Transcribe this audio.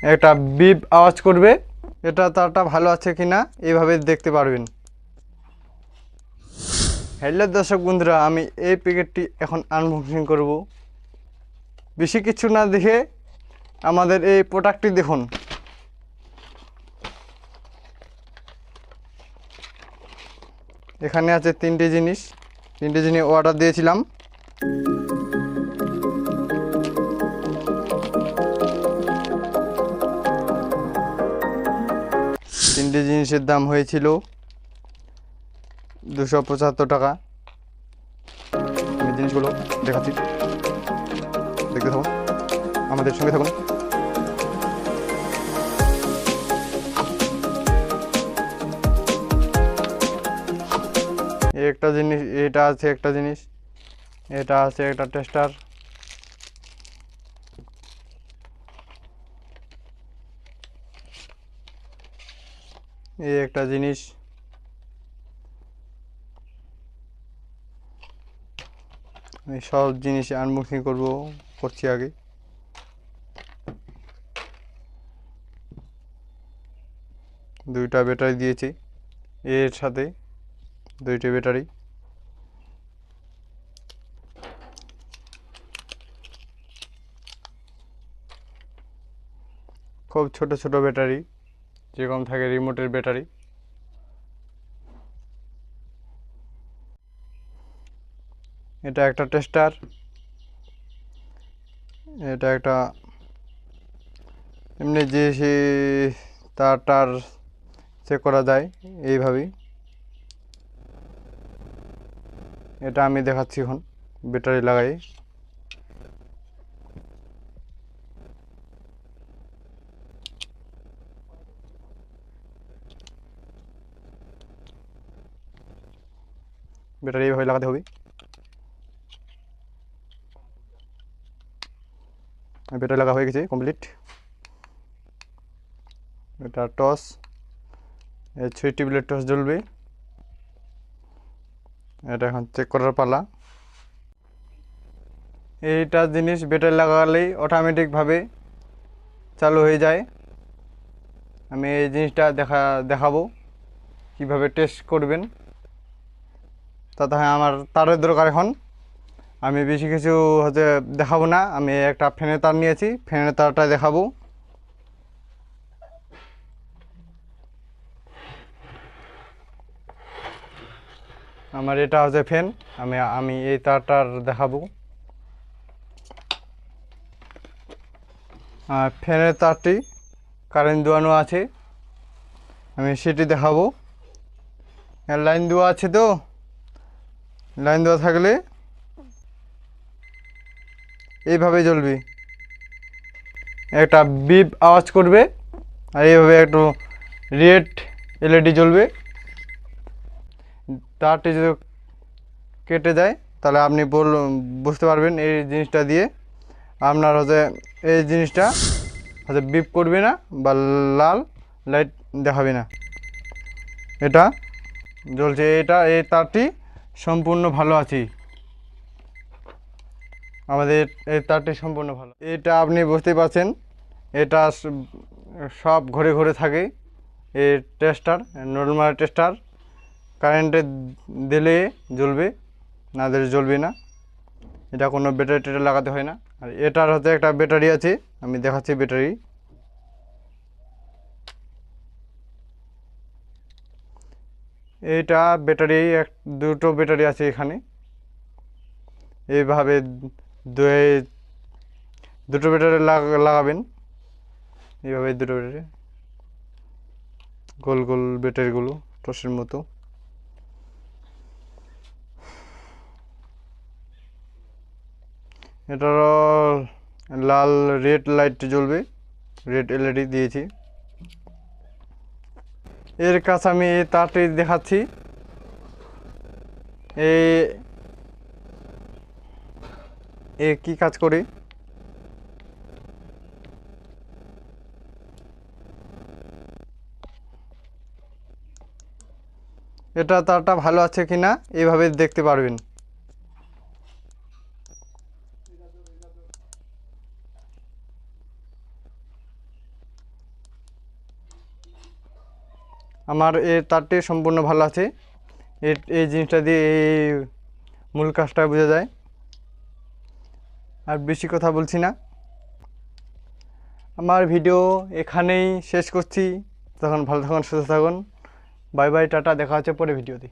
একটা বিপ আওয়াজ করবে। এটা তারটা ভালো আছে কিনা এইভাবে দেখতে পারবেন। হ্যালো দর্শক বন্ধুরা, আমি এই প্যাকেটটি এখন আনবক্সিং করব। বেশি কিছু না দেখে আমাদের এই প্রোডাক্টটি দেখুন। এখানে আছে তিনটে জিনিস অর্ডার দিয়েছিলাম। তিনটে জিনিসের দাম হয়েছিল 275 টাকা। আমি জিনিসগুলো দেখাচ্ছি, দেখতে থাকুন, আমাদের সঙ্গে থাকুন। একটা জিনিস, এটা আছে একটা জিনিস, এটা আছে একটা টেস্টার, এই একটা জিনিস, আমি সব জিনিস আনবক্সিং করছি আগে। দুইটা ব্যাটারি দিয়েছি, এর সাথে দুইটা ব্যাটারি। খুব ছোট ছোট ব্যাটারি, যেরকম থাকে রিমোটের ব্যাটারি। এটা একটা টেস্টার, এটা একটা এমনি যে তার চেক করা যায় এইভাবেই। এটা আমি দেখাচ্ছি এখন ব্যাটারি লাগাই। ব্যাটারি এইভাবে লাগাতে হবে। ব্যাটারি লাগা হয়ে গেছে কমপ্লিট। এটা টস, এই 6 টিউবলাইট টস জ্বলবে। এটা এখন চেক করার পালা। এইটা জিনিস ব্যাটারি লাগালেই অটোমেটিকভাবে চালু হয়ে যায়। আমি এই জিনিসটা দেখাবো কিভাবে টেস্ট করবেন। তাতে আমার তারের দরকার এখন। আমি বেশি কিছু হচ্ছে দেখাবো না, আমি একটা ফ্যানের তার নিয়েছি, ফ্যানের তারটা দেখাবো। আমার এটা হচ্ছে ফ্যান, আমি এই তারটার দেখাবো। আর ফ্যানের তারটি কারেন্ট দেওয়ানো আছে, আমি সেটি দেখাবো। লাইন দেওয়া আছে, তো লাইন দেওয়া থাকলে এইভাবে জ্বলবে, একটা বিপ আওয়াজ করবে, আর এইভাবে একটু রেড এলইডি জ্বলবে। তারটি যদি কেটে যায় তাহলে আপনি বুঝতে পারবেন এই জিনিসটা দিয়ে আপনার হচ্ছে এই জিনিসটা হচ্ছে বিপ করবে না বা লাল লাইট দেখাবে না। এটা জ্বলছে, এই তারটি সম্পূর্ণ ভালো আছে। আমাদের এই তারটি সম্পূর্ণ ভালো। এটা আপনি বুঝতে পারছেন, এটা সব ঘরে ঘরে থাকে। এই টেস্টার নর্মাল টেস্টার, কারেন্টে দিলে জ্বলবে, না দিলে জ্বলবে না। এটা কোনো ব্যাটারি টেটারি লাগাতে হয় না। আর এটার হচ্ছে একটা ব্যাটারি আছে, আমি দেখাচ্ছি ব্যাটারি। এইটা ব্যাটারি দুটো ব্যাটারি আছে এখানে। এইভাবে দুটো ব্যাটারি লাগাবেন, এইভাবে দুটো ব্যাটারি, গোল গোল ব্যাটারিগুলো টসের মতো। এটার লাল রেড লাইট জ্বলবে, রেড এলইডি দিয়েছি। এর কাছে আমি এই তারটি দেখাচ্ছি। এ কি কাজ করে, এটা তারটা ভালো আছে কিনা এইভাবে দেখতে পারবেন। আমার এই তারটি সম্পূর্ণ ভালো আছে। এই জিনিসটা দিয়ে এই মূল কাজটা বোঝা যায়। আর বেশি কথা বলছি না, আমার ভিডিও এখানেই শেষ করছি। তখন ভালো থাকুন, সুস্থ থাকুন। বাই বাই, টাটা, দেখা হচ্ছে পরে ভিডিওতে।